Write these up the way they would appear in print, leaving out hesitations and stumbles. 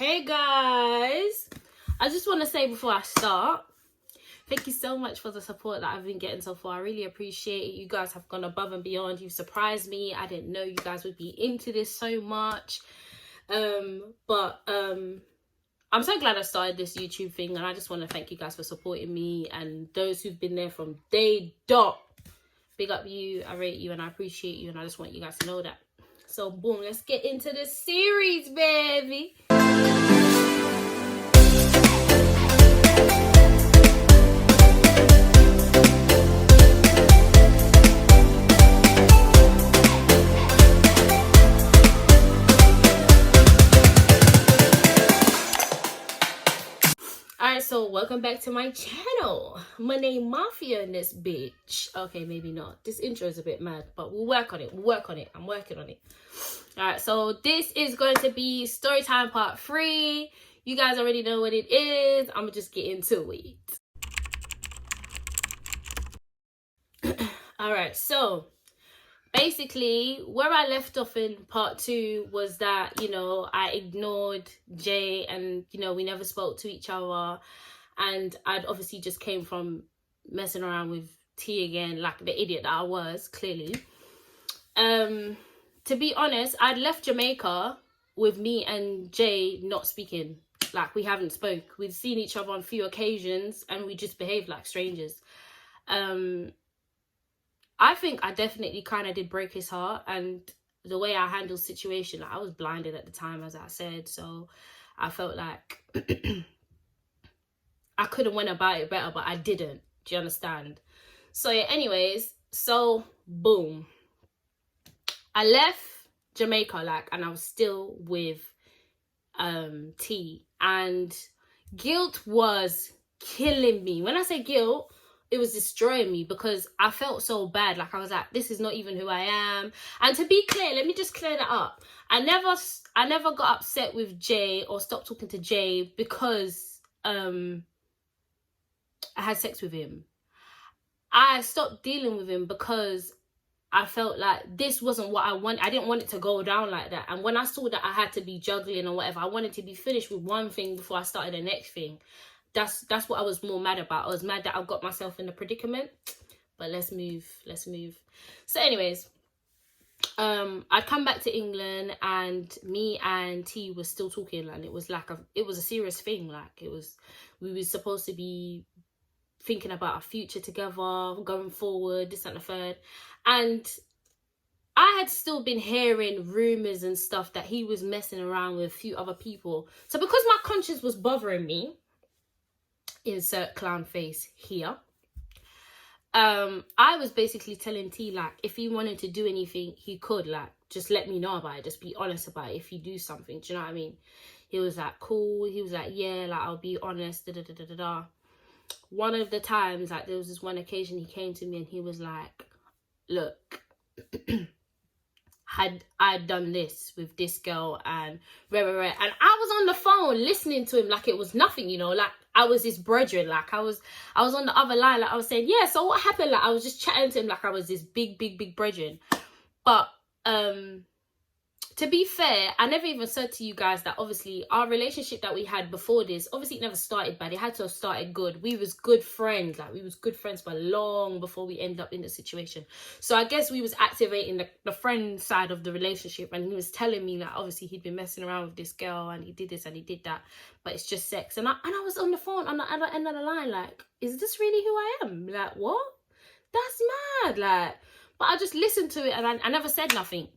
Hey guys, I just want to say before I start, thank you so much for the support that I've been getting so far. I really appreciate it. You guys have gone above and beyond. You've surprised me. I didn't know you guys would be into this so much. But I'm so glad I started this YouTube thing, and I just want to thank you guys for supporting me and those who've been there from day dot. Big up you, I rate you, and I appreciate you, and I just want you guys to know that. So boom, let's get into the series, baby. Alright, so welcome back to my channel. My name Mafia in this bitch. Okay, maybe not. This intro is a bit mad, but we'll work on it. I'm working on it. Alright, so this is going to be storytime part 3. You guys already know what it is. I'm gonna just get into it. Alright, so basically where I left off in part 2 was that, you know, I ignored Jay and, you know, we never spoke to each other, and I'd obviously just came from messing around with T again, like the idiot that I was, clearly. To be honest, I'd left Jamaica with me and Jay not speaking. Like, we haven't spoke. We'd seen each other on a few occasions and we just behaved like strangers. I think I definitely kind of did break his heart, and the way I handled the situation, like, I was blinded at the time, as I said, so I felt like I could have went about it better, but I didn't. Do you understand? So yeah, anyways, so boom, I left Jamaica, like, and I was still with T, and guilt was killing me. When I say guilt, it was destroying me, because I felt so bad. Like, I was like, this is not even who I am. And to be clear, let me just clear that up. I never got upset with Jay or stopped talking to Jay because I had sex with him. I stopped dealing with him because I felt like this wasn't what I want. I didn't want it to go down like that. And when I saw that I had to be juggling or whatever, I wanted to be finished with one thing before I started the next thing. That's what I was more mad about. I was mad that I got myself in a predicament. But let's move. So anyways, I'd come back to England, and me and T was still talking, and it was like it was a serious thing. Like, we were supposed to be thinking about our future together, going forward, this and the third. And I had still been hearing rumors and stuff that he was messing around with a few other people. So because my conscience was bothering me, insert clown face here, I was basically telling T, like, if he wanted to do anything, he could, like, just let me know about it, just be honest about it if you do something. Do you know what I mean? He was like, cool. He was like, yeah, like, I'll be honest, One of the times, like, there was this one occasion he came to me and he was like, look, had I done this with this girl and and I was on the phone listening to him like it was nothing, you know, like I was his brethren. Like, I was on the other line, like I was saying, yeah, so what happened? Like, I was just chatting to him like I was this big brethren. But to be fair, I never even said to you guys that obviously our relationship that we had before this, obviously it never started bad. It had to have started good. We was good friends. Like, we was good friends for long before we ended up in the situation. So I guess we was activating the friend side of the relationship, and he was telling me, like, obviously he'd been messing around with this girl and he did this and he did that, but it's just sex. And I was on the phone on the end of the line like, is this really who I am? Like, what? That's mad. Like, but I just listened to it and I never said nothing.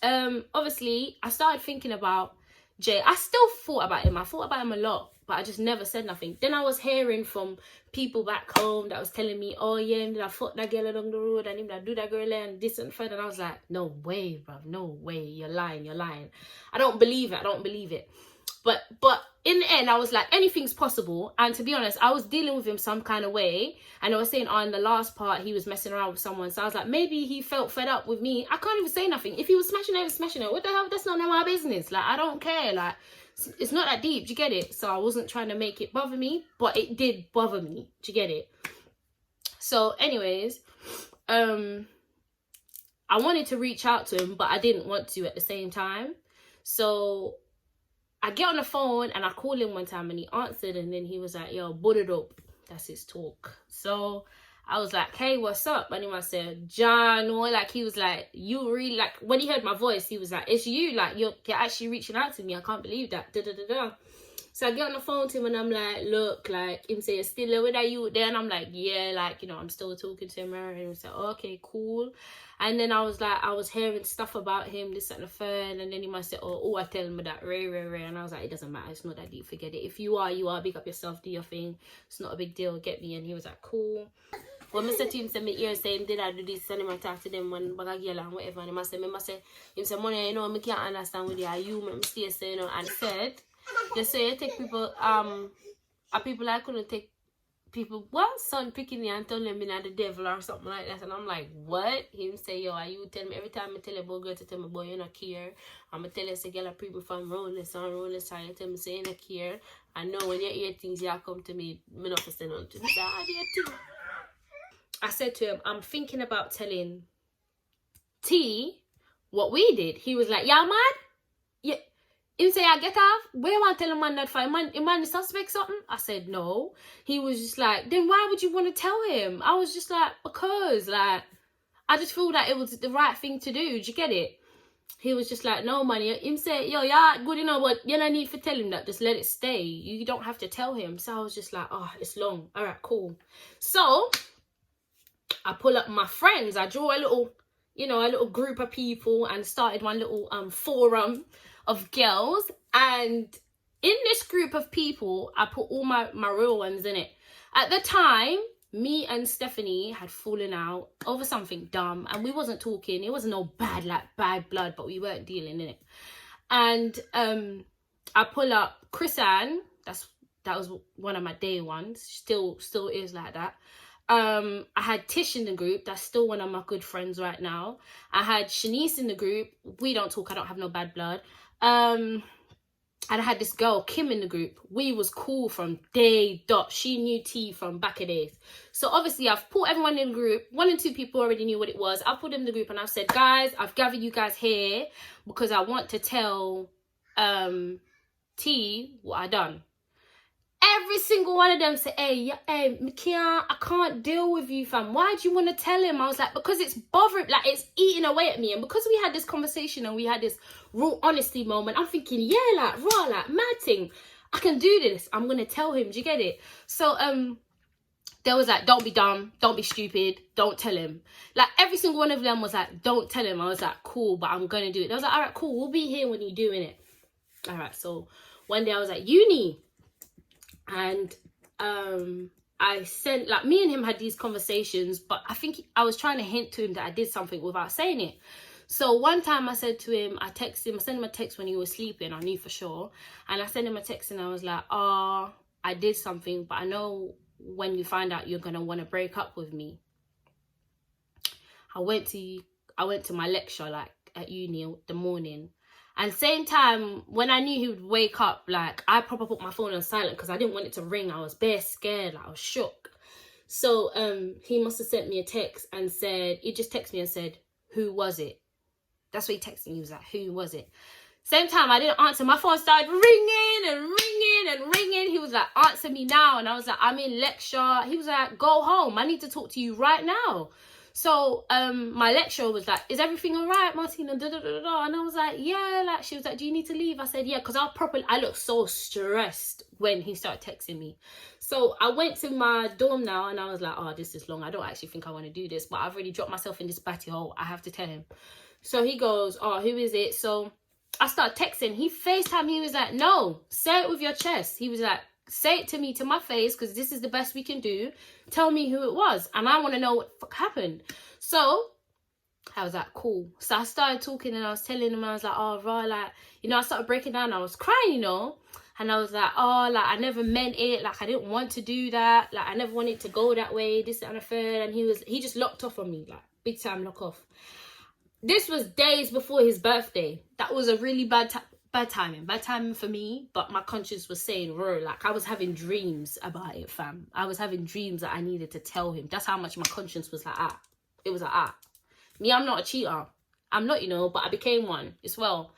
Obviously I started thinking about Jay. I still thought about him. I thought about him a lot, but I just never said nothing. Then I was hearing from people back home that was telling me, oh yeah, I fought that girl along the road and him that do that girl and this and that. And I was like, no way, bro, no way, you're lying. I don't believe it. But in the end, I was like, anything's possible. And to be honest, I was dealing with him some kind of way. And I was saying, in the last part, he was messing around with someone. So I was like, maybe he felt fed up with me. I can't even say nothing. If he was smashing it, he was smashing it. What the hell? That's not my business. Like, I don't care. Like, it's not that deep. Do you get it? So I wasn't trying to make it bother me, but it did bother me. Do you get it? So anyways, I wanted to reach out to him, but I didn't want to at the same time. So I get on the phone and I call him one time and he answered, and then he was like, yo, put it up. That's his talk. So I was like, hey, what's up? And he must said, John, or like, he was like, you really, like, when he heard my voice, he was like, it's you, like, you're actually reaching out to me. I can't believe that. Da, da, da, da. So I get on the phone to him and I'm like, look, like, him say, you're still there with that you there? And I'm like, yeah, like, you know, I'm still talking to him. And he was like, okay, cool. And then I was like, I was hearing stuff about him, this and the third. And then he must say, oh, I tell him that, Ray. And I was like, it doesn't matter. It's not that deep. Forget it. If you are, big up yourself, do your thing. It's not a big deal. Get me. And he was like, cool. When I said to him, send me ear saying, did I do this? Send him a talk to them when I get and whatever. And he must say, him say, money, you know, I can't understand with you. Make me stay, so, you know. And said, just say, you take people, people I couldn't take people, what? Son picking me and telling them I'm the devil or something like that. And I'm like, what? Him say, yo, you tell me, every time I tell you about girl to tell me, boy, you not care. I'm going to tell you, say, girl, people from rolling side, you tell me, say, you not care. I know when you hear things, you come to me, me not to say nothing. I said to him, I'm thinking about telling T what we did. He was like, yeah, man? Yeah. He say, I get off. Where you want to tell a man that for? Man the suspect something? I said, no. He was just like, then why would you want to tell him? I was just like, because, like, I just feel that it was the right thing to do. Did you get it? He was just like, no, man. Him say, yo, yeah, good, you know what? You don't need to tell him that. Just let it stay. You don't have to tell him. So I was just like, oh, it's long. All right, cool. So I pull up my friends. I draw a little, you know, a little group of people and started one little forum of girls. And in this group of people, I put all my real ones in it. At the time, me and Stephanie had fallen out over something dumb, and we wasn't talking. It wasn't no bad blood, but we weren't dealing in it. And I pull up Chris Ann. That was one of my day ones. Still is like that. I had Tish in the group. That's still one of my good friends right now. I had Shanice in the group. We don't talk. I don't have no bad blood. And I had this girl, Kim, in the group. We was cool from day dot. She knew T from back in days. So obviously I've put everyone in the group. 1 and 2 people already knew what it was. I put them in the group and I've said, guys, I've gathered you guys here because I want to tell T what I done. Every single one of them say, hey, I can't deal with you, fam. Why do you want to tell him? I was like, because it's bothering, like, it's eating away at me. And because we had this conversation and we had this raw honesty moment, I'm thinking, yeah, like, raw, like, mad thing. I can do this. I'm going to tell him. Do you get it? So, they was like, don't be dumb. Don't be stupid. Don't tell him. Like, every single one of them was like, don't tell him. I was like, cool, but I'm going to do it. They was like, all right, cool. We'll be here when you're doing it. All right. So, one day I was at uni. And I sent, like, me and him had these conversations, but I think I was trying to hint to him that I did something without saying it. So one time I said to him, I sent him a text when he was sleeping, I knew for sure. And I sent him a text and I was like, oh, I did something, but I know when you find out you're going to want to break up with me. I went to my lecture, like, at uni the morning. And same time, when I knew he would wake up, like, I probably put my phone on silent because I didn't want it to ring. I was bare scared. Like, I was shook. So he must have sent me a text and said, he just texted me and said, who was it? That's what he texted me. He was like, who was it? Same time, I didn't answer. My phone started ringing and ringing and ringing. He was like, answer me now. And I was like, I'm in lecture. He was like, go home. I need to talk to you right now. So my lecturer was like, is everything all right, Martina? Da, da, da, da. And I was like, yeah. Like, she was like, do you need to leave? I said, yeah, because I looked so stressed when he started texting me. So I went to my dorm now and I was like, oh, this is long. I don't actually think I want to do this, but I've already dropped myself in this batty hole. I have to tell him. So he goes, oh, who is it? So I started texting. He FaceTimed. He was like, no, say it with your chest. He was like, say it to me to my face because this is the best we can do. Tell me who it was. And I want to know what the fuck happened. So I was like, cool. So I started talking and I was telling him, I was like, oh, raw, like, you know, I started breaking down. I was crying, you know. And I was like, oh, like, I never meant it. Like, I didn't want to do that. Like, I never wanted to go that way, this, and the third. And he just locked off on me, like, big time lock off. This was days before his birthday. That was a really bad timing for me, but my conscience was saying, bro, like, I was having dreams about it, fam. I was having dreams that I needed to tell him. That's how much my conscience was like, it was like, me, I'm not a cheater. I'm not, you know, but I became one as well.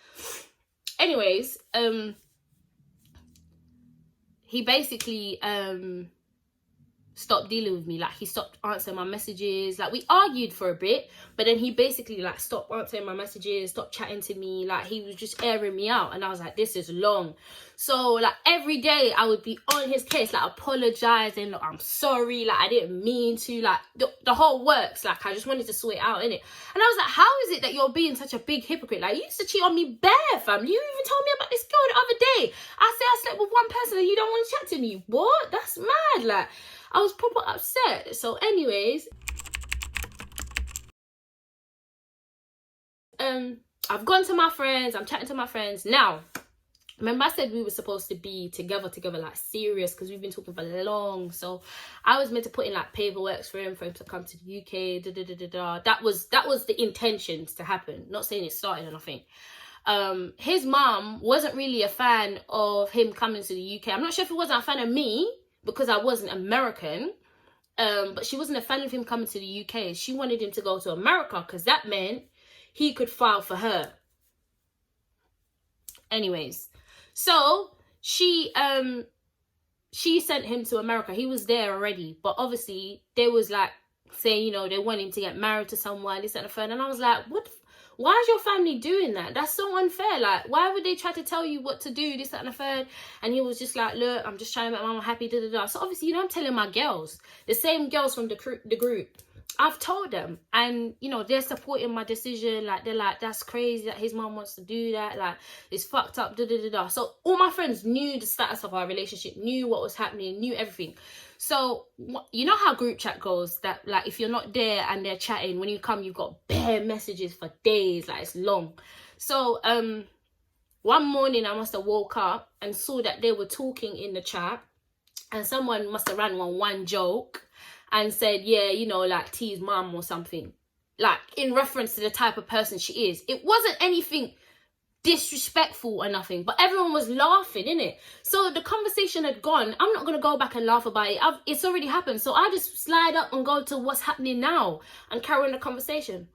Anyways, he basically stopped dealing with me. Like, he stopped answering my messages. Like, we argued for a bit, but then he basically like stopped answering my messages, stopped chatting to me. Like, he was just airing me out, and I was like, this is long. So like every day I would be on his case, like apologizing, like, I'm sorry, like I didn't mean to, like the whole works. Like, I just wanted to sort it out, innit? And I was like, how is it that you're being such a big hypocrite? Like, you used to cheat on me bare, fam. You even told me about this girl the other day. I said I slept with one person and you don't want to chat to me. What? That's mad. Like, I was proper upset. So anyways, I've gone to my friends, I'm chatting to my friends. Now, remember I said we were supposed to be together, like serious, because we've been talking for long. So I was meant to put in like paperwork for him to come to the UK. That was the intentions to happen. Not saying it started or nothing. His mom wasn't really a fan of him coming to the UK. I'm not sure if he wasn't a fan of me because I wasn't American. But she wasn't a fan of him coming to the UK. She wanted him to go to America because that meant he could file for her. Anyways, so she sent him to America. He was there already, but obviously they was like saying, you know, they want him to get married to someone, this and the third. And I was like, what? Why is your family doing that? That's so unfair. Like, why would they try to tell you what to do, this, that, and the third? And he was just like, look, I'm just trying to make mama happy, So obviously, you know, I'm telling my girls, the same girls from the group, I've told them, and you know, they're supporting my decision. Like, they're like, that's crazy that his mom wants to do that. Like, it's fucked up. So all my friends knew the status of our relationship, knew what was happening, knew everything. So you know how group chat goes, that like if you're not there and they're chatting, when you come, you've got bare messages for days. Like, it's long. So one morning I must have woke up and saw that they were talking in the chat, and someone must have ran one joke and said, yeah, you know, like T's mum or something, like in reference to the type of person she is. It wasn't anything disrespectful or nothing, but everyone was laughing, innit? So the conversation had gone. I'm not gonna go back and laugh about it. It's already happened. So I just slide up and go to what's happening now and carry on the conversation.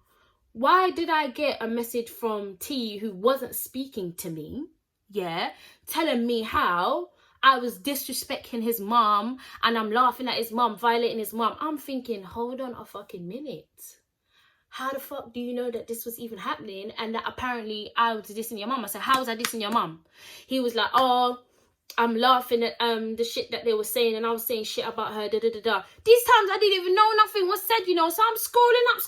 Why did I get a message from T, who wasn't speaking to me, yeah, telling me how I was disrespecting his mom and I'm laughing at his mom, violating his mom? I'm thinking, hold on a fucking minute. How the fuck do you know that this was even happening and that apparently I was dissing your mom? I said, how was I dissing your mom? He was like, oh, I'm laughing at the shit that they were saying, and I was saying shit about her, These times I didn't even know nothing was said, you know, so I'm scrolling up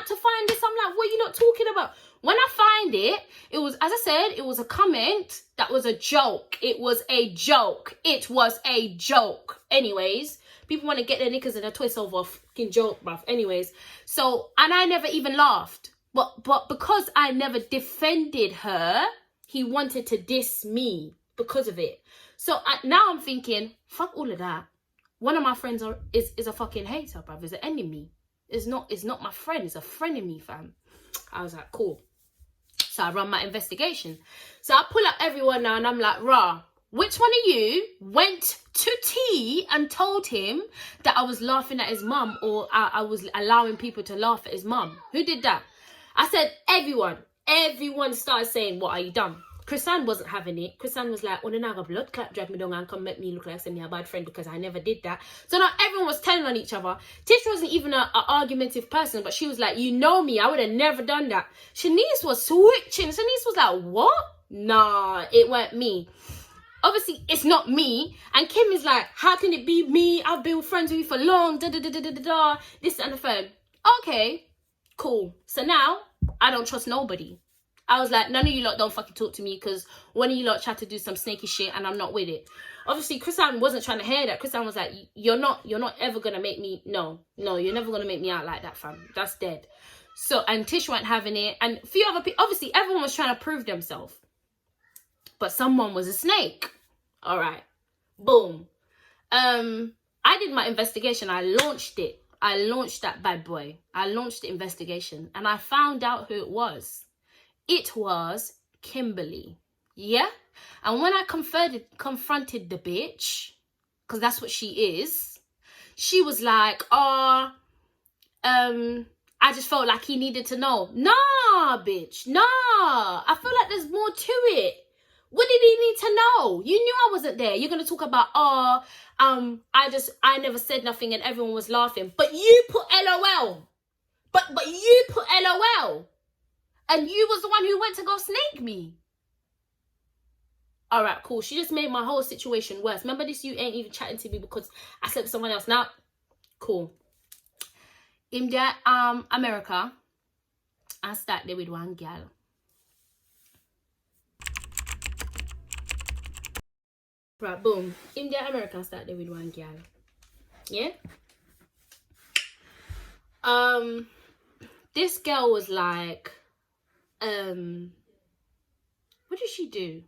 to find this. I'm like, what are you not talking about? When I find it, it was, as I said, it was a comment that was a joke. It was a joke. Anyways, people want to get their knickers in a twist over a fucking joke, bruv. Anyways, so, and I never even laughed. But because I never defended her, he wanted to diss me because of it. So now I'm thinking, fuck all of that. One of my friends is a fucking hater, bruv. Is an enemy. It's not my friend. It's a frenemy, fam. I was like, cool. So I run my investigation. So I pull up everyone now and I'm like, rah, which one of you went to T and told him that I was laughing at his mum, or I was allowing people to laugh at his mum? Who did that? I said, everyone. Everyone started saying, what are you done? Chrisanne wasn't having it. Chrisanne was like, oh, then I got blood clot, drag me down and come make me look like me a bad friend because I never did that. So now everyone was telling on each other. Tish wasn't even an argumentative person, but she was like, you know me, I would have never done that. Shanice was switching. Shanice was like, what? Nah, it weren't me. Obviously, it's not me. And Kim is like, how can it be me? I've been friends with you for long. This and the third. Okay, cool. So now, I don't trust nobody. I was like, none of you lot don't fucking talk to me because one of you lot tried to do some snaky shit and I'm not with it. Obviously, Chrisanne wasn't trying to hear that. Chrisanne was like, you're not ever going to make me, no, you're never going to make me out like that, fam. That's dead. So, and Tish weren't having it. And a few other people, obviously, everyone was trying to prove themselves. But someone was a snake. All right. Boom. I did my investigation. I launched it. I launched that bad boy. I launched the investigation. And I found out who it was. It was Kimberly. Yeah? And when I confronted the bitch, because that's what she is, she was like, oh, I just felt like he needed to know. Nah, bitch. Nah. I feel like there's more to it. What did he need to know? You knew I wasn't there. You're gonna talk about, I never said nothing and everyone was laughing. But you put LOL. But you put LOL. And you was the one who went to go snake me. All right, cool. She just made my whole situation worse. Remember this, you ain't even chatting to me because I slept with someone else. Now, cool. India, America, I start there with one girl. Right, boom. India, America, start there with one girl. Yeah? This girl was like, what did she do?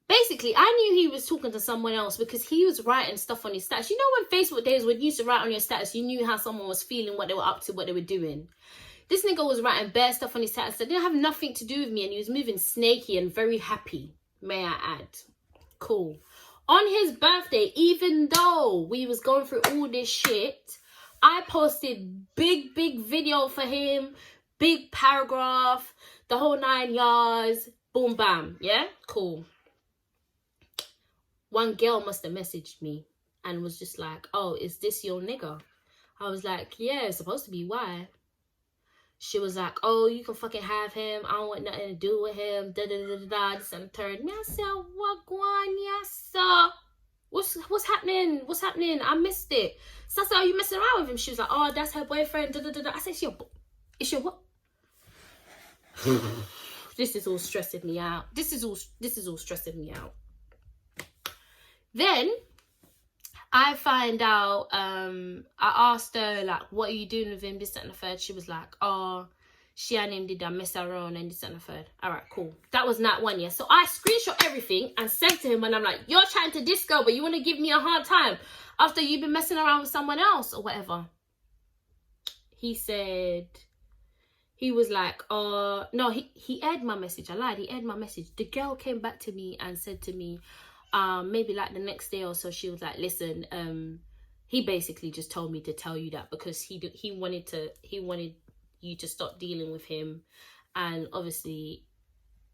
Basically, I knew he was talking to someone else because he was writing stuff on his status. You know when Facebook days, when you used to write on your status, you knew how someone was feeling, what they were up to, what they were doing. This nigga was writing bare stuff on his status that didn't have nothing to do with me, and he was moving snaky and very happy, may I add. Cool. On his birthday, even though we was going through all this shit, I posted big video for him, big paragraph, the whole 9 yards, boom bam, yeah? Cool. One girl must have messaged me and was just like, oh, is this your nigga? I was like, yeah, it's supposed to be. Why? She was like, oh, you can fucking have him. I don't want nothing to do with him. Da-da-da-da-da, this and the third. Me, I said, what going, yes, sir? What's happening? What's happening? I missed it. So I said, are you messing around with him? She was like, oh, that's her boyfriend. Da-da-da-da. I said, it's your what? This is all stressing me out. This is all stressing me out. Then I find out, I asked her, like, what are you doing with him, this, that, and the third. She was like, oh, she and him did that mess around and this, and the third. All right, cool. That was not one, yeah. So I screenshot everything and sent to him, and I'm like, you're chatting to this girl, but you want to give me a hard time after you've been messing around with someone else or whatever. He said, he was like, no, he aired my message. I lied, he aired my message. The girl came back to me and said to me, maybe like the next day or so, she was like, listen, he basically just told me to tell you that because he wanted you to stop dealing with him, and obviously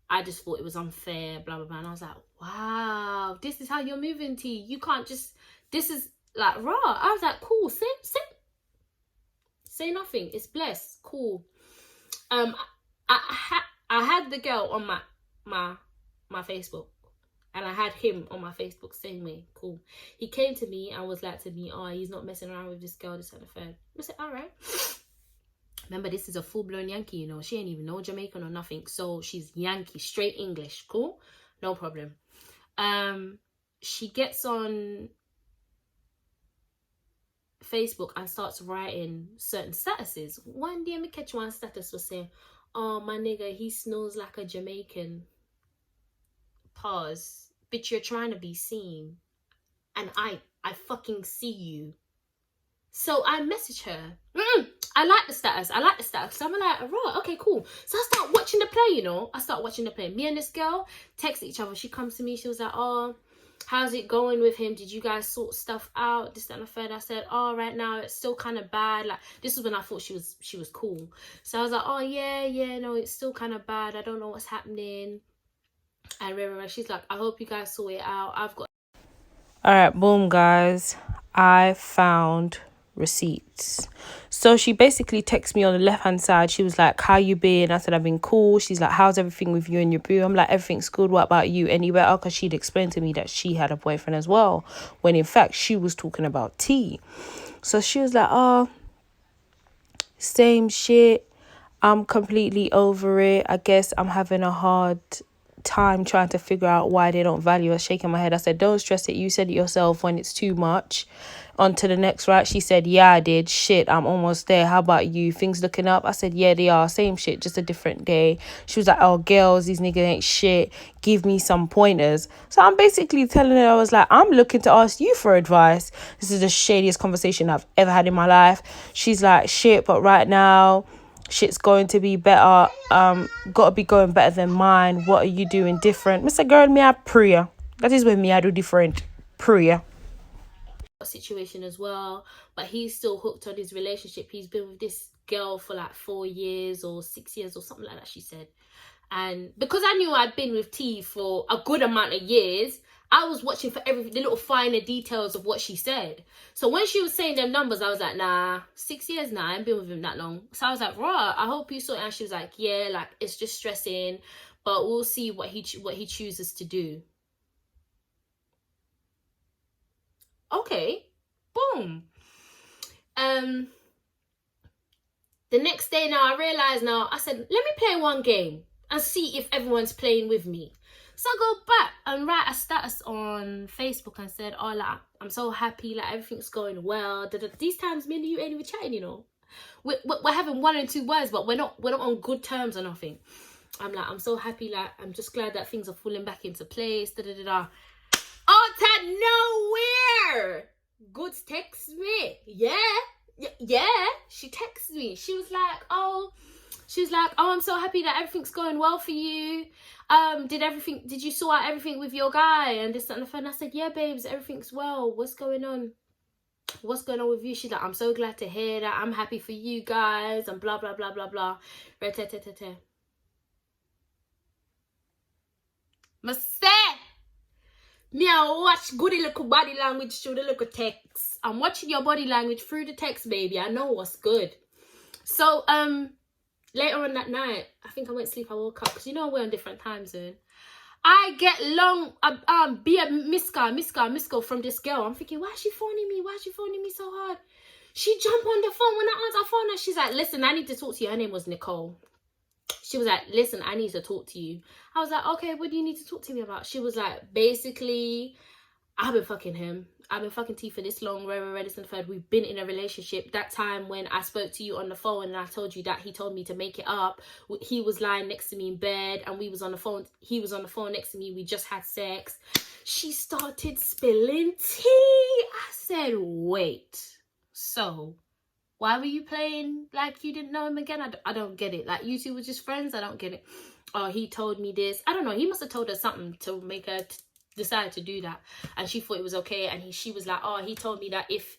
I just thought it was unfair, blah blah blah. And I was like, wow, this is how you're moving, T. You can't just, this is like raw. I was like, cool, say nothing, it's blessed, cool. I had the girl on my Facebook, and I had him on my Facebook, same way, cool. He came to me and was like to me, oh, he's not messing around with this girl, this and the third. I said, all right. Remember, this is a full-blown Yankee, you know. She ain't even no Jamaican or nothing. So she's Yankee, straight English, cool? No problem. She gets on Facebook and starts writing certain statuses. One day, me catch one status was saying, oh, my nigga, he snows like a Jamaican. Pause. Bitch, you're trying to be seen, and I fucking see you. So I message her. I like the status. So I'm like, right, okay, cool. So I start watching the play, you know. Me and this girl text each other. She comes to me. She was like, oh, how's it going with him? Did you guys sort stuff out? This, that, and the third. I said, oh, right now it's still kind of bad. Like, this was when I thought she was cool. So I was like, oh, yeah, no, it's still kind of bad. I don't know what's happening. And she's like, I hope you guys sort it out. I've got... All right, boom, guys. I found receipts. So she basically texted me on the left-hand side. She was like, how you been? I said, I've been cool. She's like, how's everything with you and your boo? I'm like, everything's good. What about you? Any better? Because she'd explained to me that she had a boyfriend as well, when in fact she was talking about T. So she was like, oh, same shit. I'm completely over it. I guess I'm having a hard time trying to figure out why they don't value us. Shaking my head. I said, don't stress it. You said it yourself when it's too much. On to the next, right? She said, yeah, I did. Shit, I'm almost there. How about you? Things looking up? I said, yeah, they are. Same shit, just a different day. She was like, oh, girls, these niggas ain't shit. Give me some pointers. So I'm basically telling her, I was like, I'm looking to ask you for advice. This is the shadiest conversation I've ever had in my life. She's like, shit, but right now, shit's going to be better. Gotta be going better than mine. What are you doing different? Mr. Girl, me I pray. That is when me I do different. Prayer. Situation as well, but he's still hooked on his relationship. He's been with this girl for like 4 years or 6 years or something like that, she said. And because I knew I'd been with T for a good amount of years, I was watching for the little finer details of what she said. So when she was saying them numbers, I was like, nah, 6 years now, I ain't been with him that long. So I was like, right, I hope you saw it. And she was like, yeah, like, it's just stressing, but we'll see what he chooses to do. Okay, boom. The next day now, I realized now, I said, let me play one game and see if everyone's playing with me. So I go back and write a status on Facebook and said, oh, like, I'm so happy, like, everything's going well. These times, me and you ain't even chatting, you know. We're having 1 and 2 words, but we're not on good terms or nothing. I'm like, I'm so happy, like, I'm just glad that things are falling back into place. Out of nowhere, Goods texts me. Yeah, she texted me. She was like, oh, I'm so happy that everything's going well for you. Did you sort out everything with your guy and this and the? And I said, yeah, babes, everything's well. What's going on with you? She's like, I'm so glad to hear that. I'm happy for you guys and blah blah blah blah blah. Me, I watch goody little body language through the little text. I'm watching your body language through the text, baby. I know what's good. So later on that night, I think I went to sleep. I woke up because you know we're on different time zone. I get long be a miss call from this girl. I'm thinking, why is she phoning me? Why is she phoning me so hard? She jumped on the phone when I answered her phone and she's like, listen, I need to talk to you. Her name was Nicole. She was like, listen, I need to talk to you. I was like, okay, what do you need to talk to me about? She was like, basically, I've been fucking him. I've been fucking T for this long, this and the third. We've been in a relationship. That time when I spoke to you on the phone and I told you that he told me to make it up, he was lying next to me in bed and we was on the phone. He was on the phone next to me. We just had sex. She started spilling tea. I said, wait, so why were you playing like you didn't know him again? I don't get it. Like, you two were just friends? I don't get it. Oh, he told me this. I don't know. He must have told her something to make her decide to do that. And she thought it was okay. And she was like, oh, he told me that if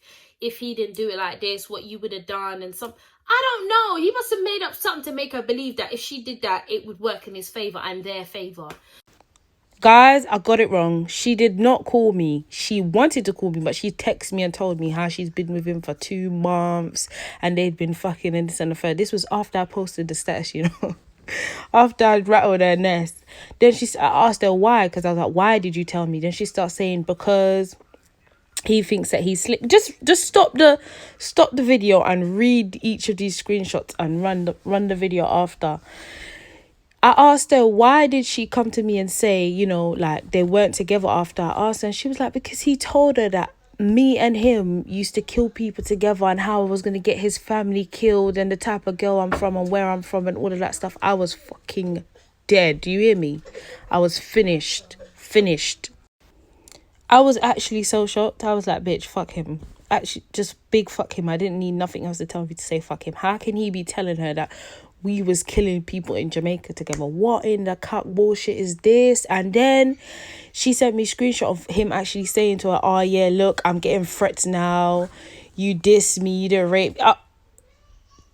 he didn't do it like this, what you would have done. And I don't know. He must have made up something to make her believe that if she did that, it would work in his favor and their favor. Guys, I got it wrong. She did not call me. She wanted to call me, but she texted me and told me how she's been with him for 2 months and they'd been fucking and this and the third. This was after I posted the status, you know. After I'd rattled her nest. Then I asked her why, because I was like, why did you tell me? Then she starts saying, because he thinks that he's slick. Just stop the video and read each of these screenshots and run the video after. I asked her, why did she come to me and say, you know, like they weren't together after I asked her? And she was like, because he told her that me and him used to kill people together and how I was going to get his family killed and the type of girl I'm from and where I'm from and all of that stuff. I was fucking dead. Do you hear me? I was finished. I was actually so shocked. I was like, bitch, fuck him. Actually, just big fuck him. I didn't need nothing else to tell me to say fuck him. How can he be telling her that we was killing people in Jamaica together? What in the cuck bullshit is this? And then she sent me a screenshot of him actually saying to her, oh yeah, look, I'm getting threats now. You diss me, you didn't rape.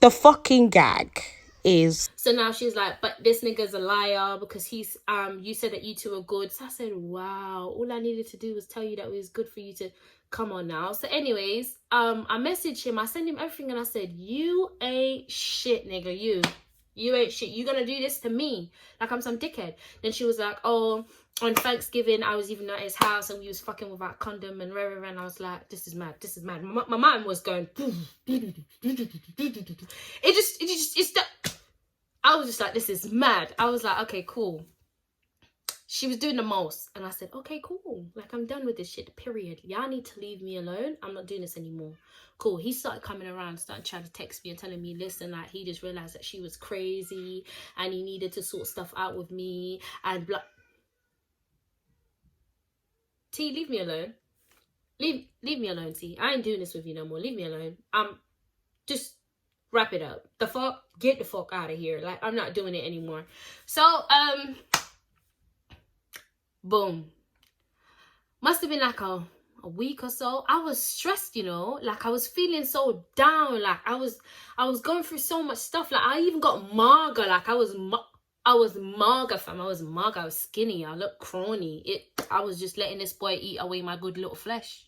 The fucking gag is... So now she's like, but this nigga's a liar because he's you said that you two are good. So I said, wow, all I needed to do was tell you that it was good for you to come on now. So anyways, I messaged him, I sent him everything and I said, you ain't shit, nigga. You ain't shit. You gonna do this to me like I'm some dickhead. Then she was like, oh, on Thanksgiving I was even at his house and we was fucking without condom and rah. And I was like, this is mad. My mind was going I was just like, this is mad. I was like, okay, cool. She was doing the most. And I said, okay, cool. Like, I'm done with this shit, period. Y'all need to leave me alone. I'm not doing this anymore. Cool. He started coming around, started trying to text me and telling me, listen, like, he just realized that she was crazy and he needed to sort stuff out with me and blah. T, leave me alone. Leave me alone, T. I ain't doing this with you no more. Leave me alone. Just wrap it up. The fuck? Get the fuck out of here. Like, I'm not doing it anymore. So, boom. Must have been like a week or so. I was stressed, you know. Like, I was feeling so down. Like, I was going through so much stuff. Like, I even got Marga. Like, I was I was maga, fam. I was maga. I was skinny. I looked crony. I was just letting this boy eat away my good little flesh.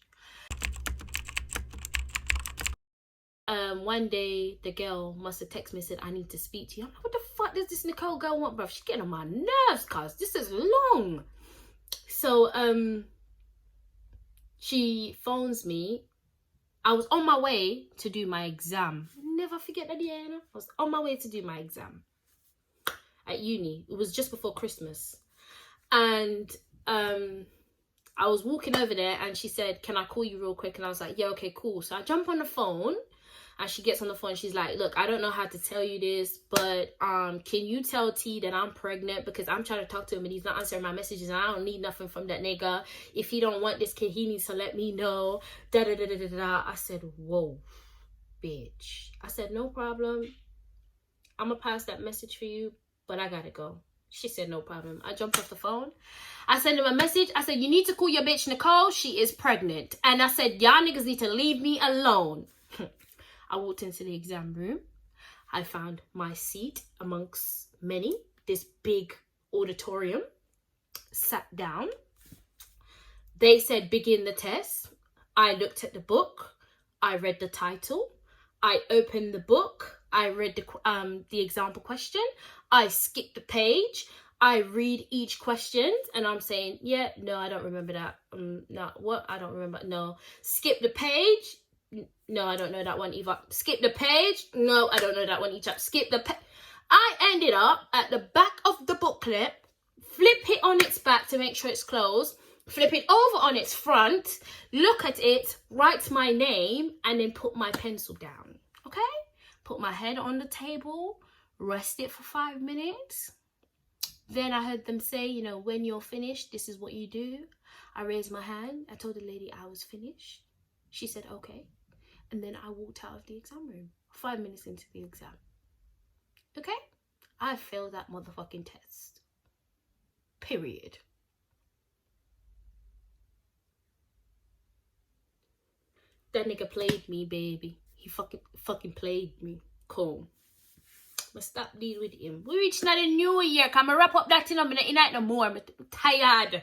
One day the girl must have texted me and said, I need to speak to you. I'm like, what the fuck does this Nicole girl want, bruv? She's getting on my nerves, cuz this is long. So she phones me. I was on my way to do my exam. Never forget that, yeah. I was on my way to do my exam at uni. It was just before Christmas. And I was walking over there and she said, can I call you real quick? And I was like, yeah, okay, cool. So I jump on the phone and she gets on the phone. She's like, look, I don't know how to tell you this, but can you tell T that I'm pregnant? Because I'm trying to talk to him and he's not answering my messages and I don't need nothing from that nigga. If he don't want this kid, he needs to let me know. Da da da da da da. I said, whoa, bitch. I said, no problem. I'm gonna pass that message for you, but I gotta go. She said, no problem. I jumped off the phone. I sent him a message. I said, you need to call your bitch Nicole. She is pregnant. And I said, y'all niggas need to leave me alone. I walked into the exam room. I found my seat amongst many. This big auditorium. Sat down. They said, begin the test. I looked at the book. I read the title. I opened the book. I read the example question. I skipped the page. I read each question and I'm saying, yeah, no, I don't remember that. No, what? I don't remember. No. Skip the page. No, I don't know that one either. Skip the page. No, I don't know that one either. Skip the page. I ended up at the back of the booklet, flip it on its back to make sure it's closed, flip it over on its front, look at it, write my name, and then put my pencil down. Okay? Put my head on the table, rest it for 5 minutes. Then I heard them say, you know, when you're finished, this is what you do. I raised my hand. I told the lady I was finished. She said, okay. And then I walked out of the exam room 5 minutes into the exam. Okay? I failed that motherfucking test. Period. That nigga played me, baby. He fucking played me. Cool. But stop dealing with him. We reached now the new year. Can I wrap up that thing? I'm not no more. I'm tired.